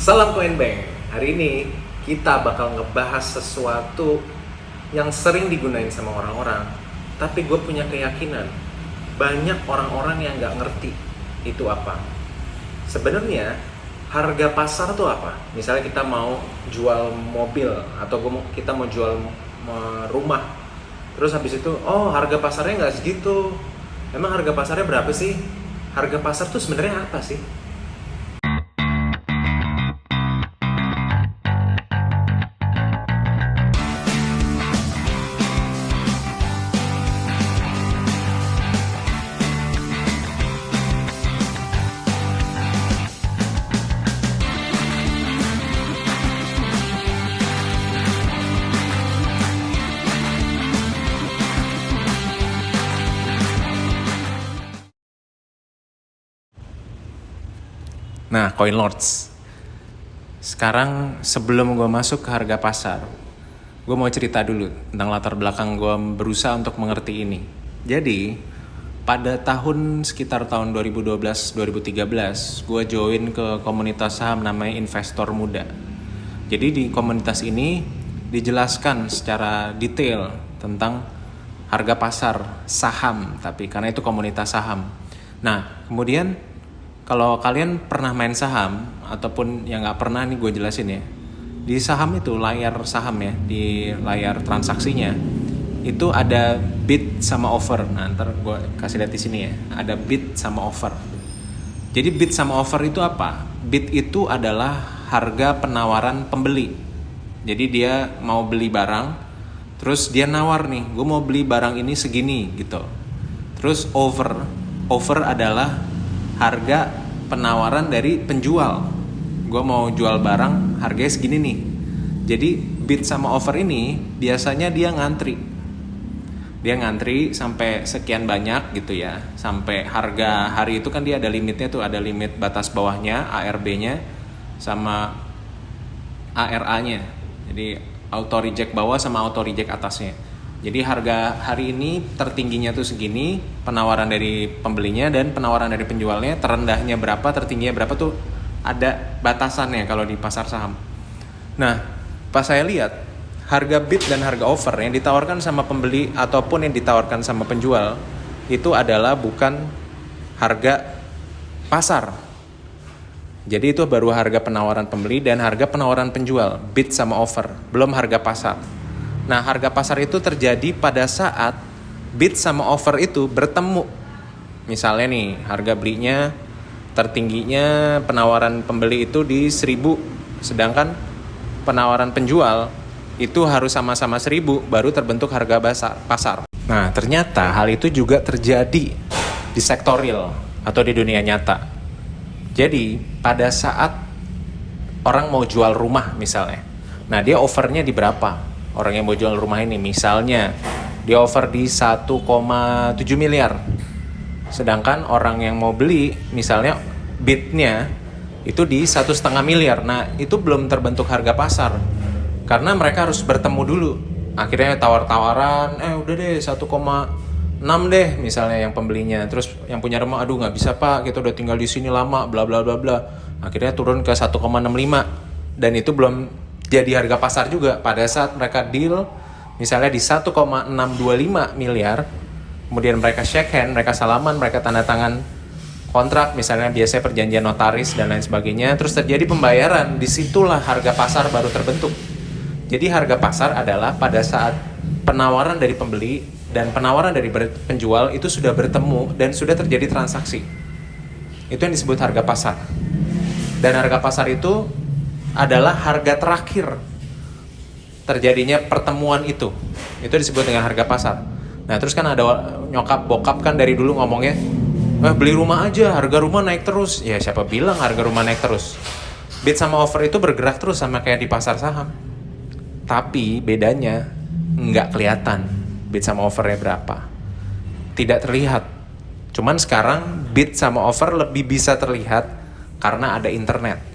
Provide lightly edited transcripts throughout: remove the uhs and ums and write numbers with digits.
Salam Koin Bank. Hari ini kita bakal ngebahas sesuatu yang sering digunain sama orang-orang, tapi gue punya keyakinan banyak orang-orang yang nggak ngerti itu apa. Sebenarnya harga pasar tuh apa? Misalnya kita mau jual mobil atau kita mau jual rumah, terus habis itu, oh harga pasarnya nggak segitu. Emang harga pasarnya berapa sih? Harga pasar tuh sebenarnya apa sih? Nah, Coin Lords. Sekarang sebelum gue masuk ke harga pasar, gue mau cerita dulu tentang latar belakang gue berusaha untuk mengerti ini. Jadi, pada sekitar tahun 2012-2013, gue join ke komunitas saham namanya Investor Muda. Jadi di komunitas ini dijelaskan secara detail tentang harga pasar saham, tapi karena itu komunitas saham. Nah, kemudian kalau kalian pernah main saham ataupun yang nggak pernah nih gue jelasin ya. Di saham itu layar saham ya, di layar transaksinya itu ada bid sama offer. Nah, ntar gue kasih lihat di sini ya. Ada bid sama offer. Jadi bid sama offer itu apa? Bid itu adalah harga penawaran pembeli. Jadi dia mau beli barang, terus dia nawar nih, gue mau beli barang ini segini gitu. Terus offer adalah harga penawaran dari penjual. Gue mau jual barang harganya segini nih. Jadi bid sama offer ini biasanya dia ngantri. Dia ngantri sampai sekian banyak gitu ya. Sampai harga hari itu kan dia ada limitnya tuh, ada limit batas bawahnya, ARB-nya sama ARA-nya. Jadi auto reject bawah sama auto reject atasnya. Jadi harga hari ini tertingginya tuh segini, penawaran dari pembelinya dan penawaran dari penjualnya, terendahnya berapa, tertingginya berapa tuh ada batasannya kalau di pasar saham. Nah, pas saya lihat harga bid dan harga offer yang ditawarkan sama pembeli ataupun yang ditawarkan sama penjual itu adalah bukan harga pasar. Jadi itu baru harga penawaran pembeli dan harga penawaran penjual, bid sama offer, belum harga pasar. Nah, harga pasar itu terjadi pada saat bid sama offer itu bertemu. Misalnya nih, harga belinya tertingginya penawaran pembeli itu di 1.000, sedangkan penawaran penjual itu harus sama-sama 1.000 baru terbentuk harga pasar. Nah, ternyata hal itu juga terjadi di sektor real atau di dunia nyata. Jadi, pada saat orang mau jual rumah misalnya, nah dia offernya di berapa? Orang yang mau jual rumah ini misalnya dia offer di 1,7 miliar. Sedangkan orang yang mau beli misalnya bidnya itu di 1,5 miliar. Nah, itu belum terbentuk harga pasar. Karena mereka harus bertemu dulu. Akhirnya tawar-tawaran, udah deh 1,6 deh misalnya yang pembelinya. Terus yang punya rumah, aduh nggak bisa pak, kita udah tinggal di sini lama, bla bla bla bla. Akhirnya turun ke 1,65 dan itu belum jadi harga pasar juga. Pada saat mereka deal misalnya di 1,625 miliar, kemudian mereka shake hand, mereka salaman, mereka tanda tangan kontrak, misalnya biasanya perjanjian notaris dan lain sebagainya, terus terjadi pembayaran, disitulah harga pasar baru terbentuk. Jadi harga pasar adalah pada saat penawaran dari pembeli dan penawaran dari penjual itu sudah bertemu dan sudah terjadi transaksi. Itu yang disebut harga pasar. Dan harga pasar itu adalah harga terakhir terjadinya pertemuan itu disebut dengan harga pasar. Nah, terus kan ada nyokap bokap kan dari dulu ngomongnya, beli rumah aja, harga rumah naik terus. Ya siapa bilang harga rumah naik terus? Bid sama offer itu bergerak terus sama kayak di pasar saham, tapi bedanya nggak kelihatan bid sama offernya berapa, tidak terlihat. Cuman sekarang bid sama offer lebih bisa terlihat karena ada internet.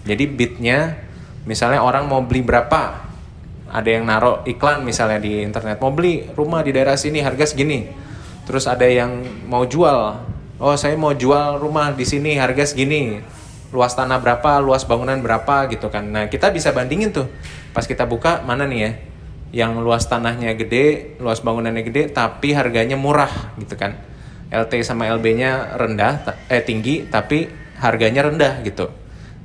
Jadi bidnya, misalnya orang mau beli berapa, ada yang naruh iklan misalnya di internet, mau beli rumah di daerah sini harga segini. Terus ada yang mau jual, oh saya mau jual rumah di sini harga segini. luas tanah berapa, luas bangunan berapa gitu kan. Nah kita bisa bandingin tuh pas kita buka mana nih ya yang luas tanahnya gede, luas bangunannya gede tapi harganya murah gitu kan. LT sama LB-nya tinggi tapi harganya rendah gitu.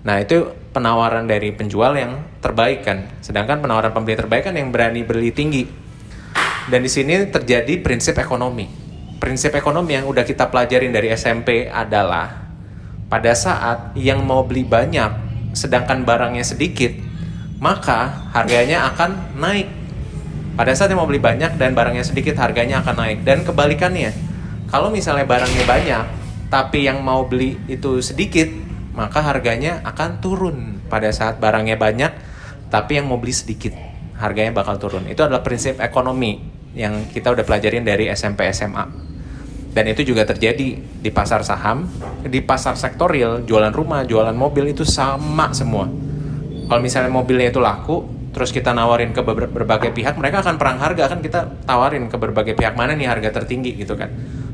Nah itu penawaran dari penjual yang terbaik kan. Sedangkan penawaran pembeli terbaik kan yang berani beli tinggi. Dan di sini terjadi prinsip ekonomi. Prinsip ekonomi yang udah kita pelajarin dari SMP adalah pada saat yang mau beli banyak sedangkan barangnya sedikit, maka harganya akan naik. Pada saat yang mau beli banyak dan barangnya sedikit, harganya akan naik. Dan kebalikannya, kalau misalnya barangnya banyak tapi yang mau beli itu sedikit, maka harganya akan turun. Pada saat barangnya banyak tapi yang mau beli sedikit, harganya bakal turun. Itu adalah prinsip ekonomi yang kita udah pelajarin dari SMP SMA. Dan itu juga terjadi di pasar saham, di pasar sektor real, jualan rumah, jualan mobil itu sama semua. Kalau misalnya mobilnya itu laku, terus kita nawarin ke berbagai pihak, mereka akan perang harga, kan kita tawarin ke berbagai pihak mana nih harga tertinggi gitu kan.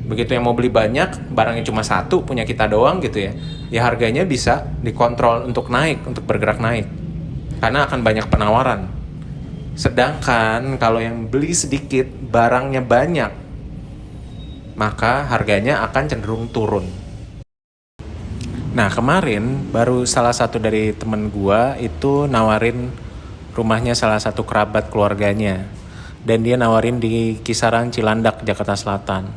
Begitu yang mau beli banyak, barangnya cuma satu, punya kita doang gitu ya harganya bisa dikontrol untuk naik, untuk bergerak naik. Karena akan banyak penawaran. Sedangkan kalau yang beli sedikit, barangnya banyak, maka harganya akan cenderung turun. Nah kemarin baru salah satu dari temen gua itu nawarin rumahnya salah satu kerabat keluarganya. Dan dia nawarin di kisaran Cilandak, Jakarta Selatan.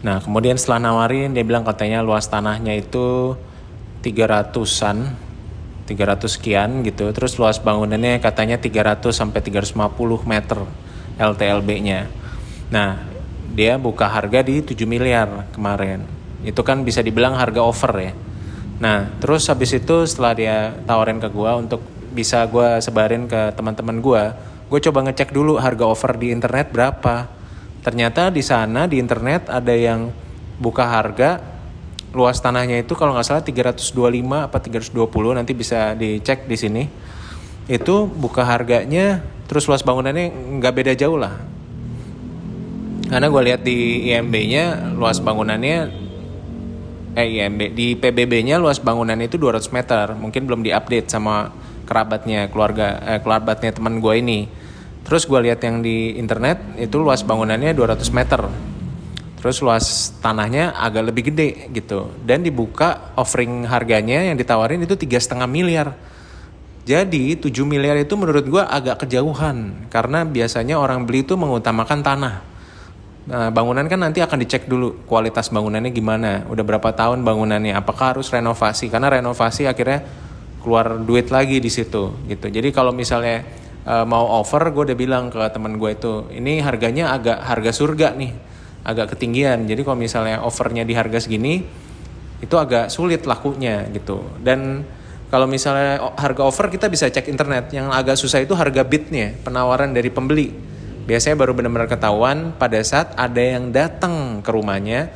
Nah kemudian setelah nawarin dia bilang katanya luas tanahnya itu 300-an, 300 sekian gitu. Terus luas bangunannya katanya 300 sampai 350 meter LTLB-nya. Nah dia buka harga di 7 miliar kemarin. Itu kan bisa dibilang harga over ya. Nah, terus habis itu setelah dia tawarin ke gue untuk bisa gue sebarin ke teman-teman gue coba ngecek dulu harga over di internet berapa. Ternyata di sana di internet ada yang buka harga luas tanahnya itu kalau nggak salah 325 apa 320, nanti bisa dicek di sini. Itu buka harganya, terus luas bangunannya nggak beda jauh lah. Karena gue lihat di IMB-nya luas bangunannya di PBB-nya luas bangunannya itu 200 meter. Mungkin belum diupdate sama kerabatnya teman gue ini. Terus gue lihat yang di internet itu luas bangunannya 200 meter. Terus luas tanahnya agak lebih gede gitu. Dan dibuka offering harganya yang ditawarin itu 3,5 miliar. Jadi 7 miliar itu menurut gue agak kejauhan. Karena biasanya orang beli itu mengutamakan tanah. Nah, bangunan kan nanti akan dicek dulu kualitas bangunannya gimana, udah berapa tahun bangunannya, apakah harus renovasi, karena renovasi akhirnya keluar duit lagi di situ gitu. Jadi kalau misalnya mau over, gue udah bilang ke teman gue itu, ini harganya agak harga surga nih, agak ketinggian. Jadi kalau misalnya overnya di harga segini, itu agak sulit lakunya gitu. Dan kalau misalnya harga over kita bisa cek internet, yang agak susah itu harga bidnya, penawaran dari pembeli. Biasanya baru benar-benar ketahuan pada saat ada yang datang ke rumahnya,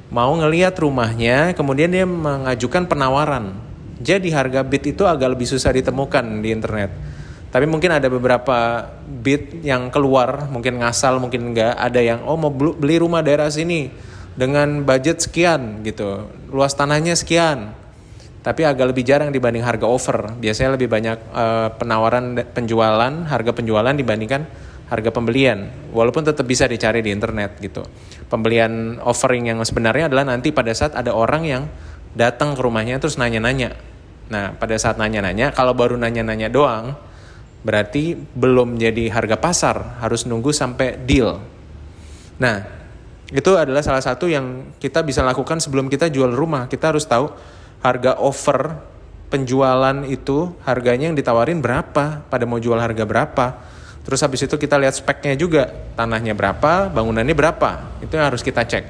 mau ngelihat rumahnya, kemudian dia mengajukan penawaran. Jadi harga bid itu agak lebih susah ditemukan di internet. Tapi mungkin ada beberapa bid yang keluar, mungkin ngasal, mungkin enggak. Ada yang, mau beli rumah daerah sini dengan budget sekian gitu, luas tanahnya sekian. Tapi agak lebih jarang dibanding harga over. Biasanya lebih banyak penawaran harga penjualan dibandingkan harga pembelian, walaupun tetap bisa dicari di internet gitu. Pembelian offering yang sebenarnya adalah nanti pada saat ada orang yang datang ke rumahnya terus nanya-nanya. Nah, pada saat nanya-nanya, kalau baru nanya-nanya doang, berarti belum jadi harga pasar, harus nunggu sampai deal. Nah, itu adalah salah satu yang kita bisa lakukan sebelum kita jual rumah. Kita harus tahu harga over penjualan itu, harganya yang ditawarin berapa, pada mau jual harga berapa. Terus habis itu kita lihat speknya juga, tanahnya berapa, bangunannya berapa, itu yang harus kita cek.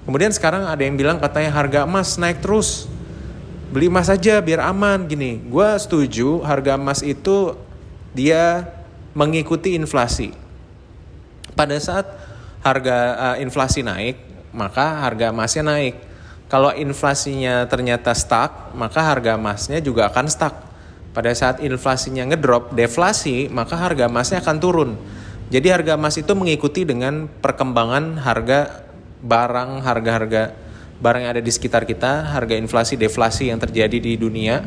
Kemudian sekarang ada yang bilang katanya harga emas naik terus, beli emas aja biar aman gini. Gue setuju, harga emas itu dia mengikuti inflasi. Pada saat harga inflasi naik, maka harga emasnya naik. Kalau inflasinya ternyata stuck, maka harga emasnya juga akan stuck. Pada saat inflasinya ngedrop, deflasi, maka harga emasnya akan turun. Jadi harga emas itu mengikuti dengan perkembangan harga barang, harga-harga barang yang ada di sekitar kita, harga inflasi deflasi yang terjadi di dunia,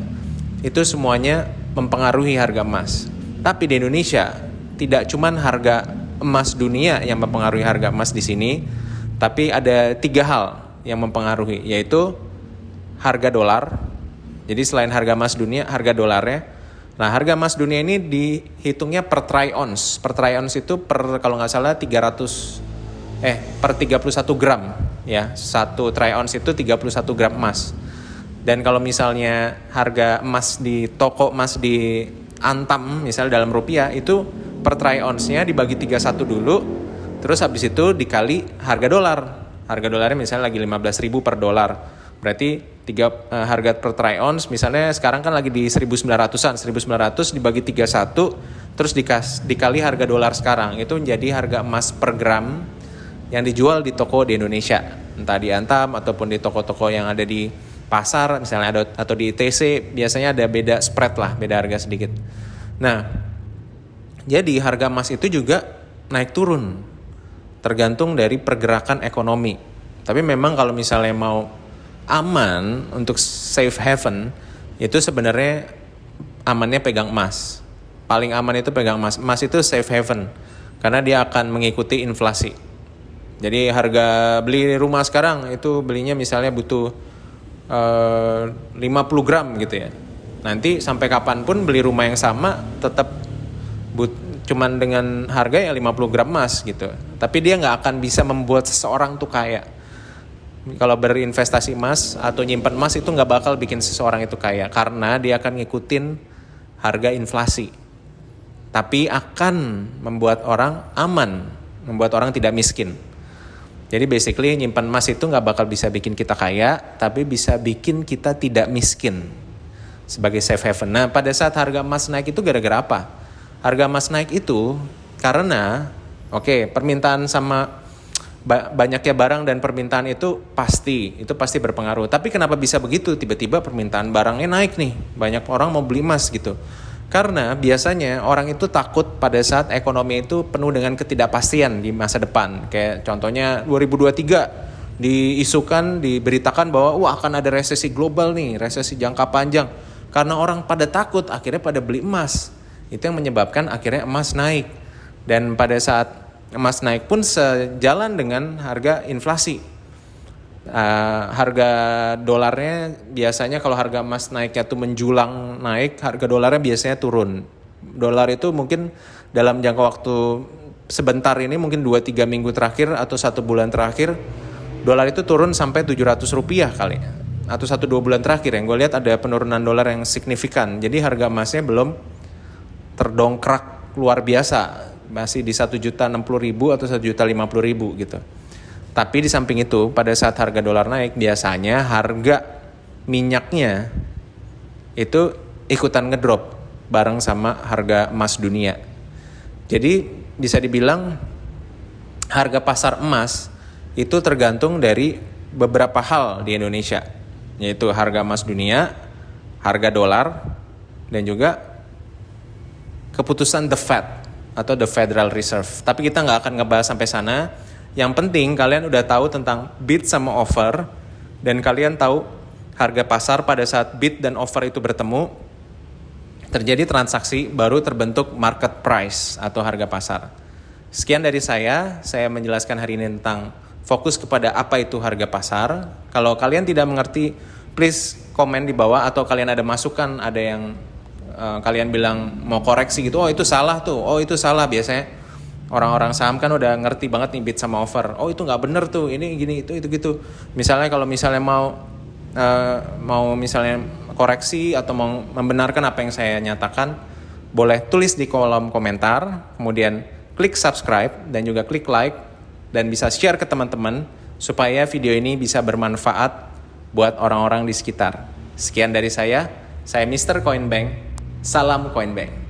itu semuanya mempengaruhi harga emas. Tapi di Indonesia tidak cuman harga emas dunia yang mempengaruhi harga emas di sini, tapi ada 3 hal yang mempengaruhi, yaitu harga dolar. Jadi selain harga emas dunia, harga dolarnya. Nah, harga emas dunia ini dihitungnya per troy ounce. Per troy ounce itu kalau nggak salah per 31 gram ya. 1 troy ounce itu 31 gram emas. Dan kalau misalnya harga emas di toko emas di Antam misalnya dalam rupiah, itu per troy ounce-nya dibagi 31 dulu, terus habis itu dikali harga dolar. Harga dolarnya misalnya lagi 15.000 per dolar. Berarti harga per troy ounce misalnya sekarang kan lagi di 1900-an, 1900 dibagi 31 terus dikali harga dolar sekarang, itu menjadi harga emas per gram yang dijual di toko di Indonesia, entah di Antam ataupun di toko-toko yang ada di pasar misalnya atau di ITC, biasanya ada beda spread lah, beda harga sedikit. Nah, jadi harga emas itu juga naik turun tergantung dari pergerakan ekonomi. Tapi memang kalau misalnya mau aman untuk safe haven, itu sebenarnya amannya pegang emas. Paling aman itu pegang emas. Emas itu safe haven karena dia akan mengikuti inflasi. Jadi harga beli rumah sekarang itu belinya misalnya butuh 50 gram gitu ya. Nanti sampai kapanpun beli rumah yang sama tetap cuman dengan harga yang 50 gram emas gitu. Tapi dia nggak akan bisa membuat seseorang tuh kaya. Kalau berinvestasi emas atau nyimpan emas itu nggak bakal bikin seseorang itu kaya, karena dia akan ngikutin harga inflasi. Tapi akan membuat orang aman, membuat orang tidak miskin. Jadi basically nyimpan emas itu nggak bakal bisa bikin kita kaya, tapi bisa bikin kita tidak miskin sebagai safe haven. Nah, pada saat harga emas naik itu gara-gara apa? Harga emas naik itu karena permintaan sama banyaknya barang dan permintaan itu pasti berpengaruh. Tapi kenapa bisa begitu? Tiba-tiba permintaan barangnya naik nih, banyak orang mau beli emas gitu. Karena biasanya orang itu takut pada saat ekonomi itu penuh dengan ketidakpastian di masa depan. Kayak contohnya 2023 diberitakan bahwa akan ada resesi global nih, resesi jangka panjang. Karena orang pada takut, akhirnya pada beli emas. Itu yang menyebabkan akhirnya emas naik. Dan pada saat emas naik pun sejalan dengan harga inflasi. Harga dolarnya biasanya kalau harga emas naiknya tuh menjulang naik, harga dolarnya biasanya turun. Dolar itu mungkin dalam jangka waktu sebentar ini, mungkin 2-3 minggu terakhir atau 1 bulan terakhir, dolar itu turun sampai 700 rupiah kali. Atau 1-2 bulan terakhir yang gue lihat ada penurunan dolar yang signifikan. Jadi harga emasnya belum terdongkrak luar biasa, masih di 1.060.000 atau 1.050.000 gitu. Tapi di samping itu pada saat harga dolar naik, biasanya harga minyaknya itu ikutan ngedrop bareng sama harga emas dunia. Jadi bisa dibilang harga pasar emas itu tergantung dari beberapa hal di Indonesia, yaitu harga emas dunia, harga dolar, dan juga keputusan The Fed atau The Federal Reserve. Tapi kita nggak akan ngebahas sampai sana. Yang penting kalian udah tahu tentang bid sama offer, dan kalian tahu harga pasar pada saat bid dan offer itu bertemu, terjadi transaksi, baru terbentuk market price atau harga pasar. Sekian dari saya menjelaskan hari ini tentang fokus kepada apa itu harga pasar. Kalau kalian tidak mengerti, please komen di bawah, atau kalian ada masukan, ada yang kalian bilang mau koreksi gitu, itu salah tuh, itu salah. Biasanya orang-orang saham kan udah ngerti banget nih bid sama offer, itu nggak bener tuh, ini gini, itu gitu. Misalnya kalau misalnya mau misalnya koreksi atau mau membenarkan apa yang saya nyatakan, boleh tulis di kolom komentar, kemudian klik subscribe dan juga klik like, dan bisa share ke teman-teman supaya video ini bisa bermanfaat buat orang-orang di sekitar. Sekian dari saya Mr. Coinbank. Salam Coinbank.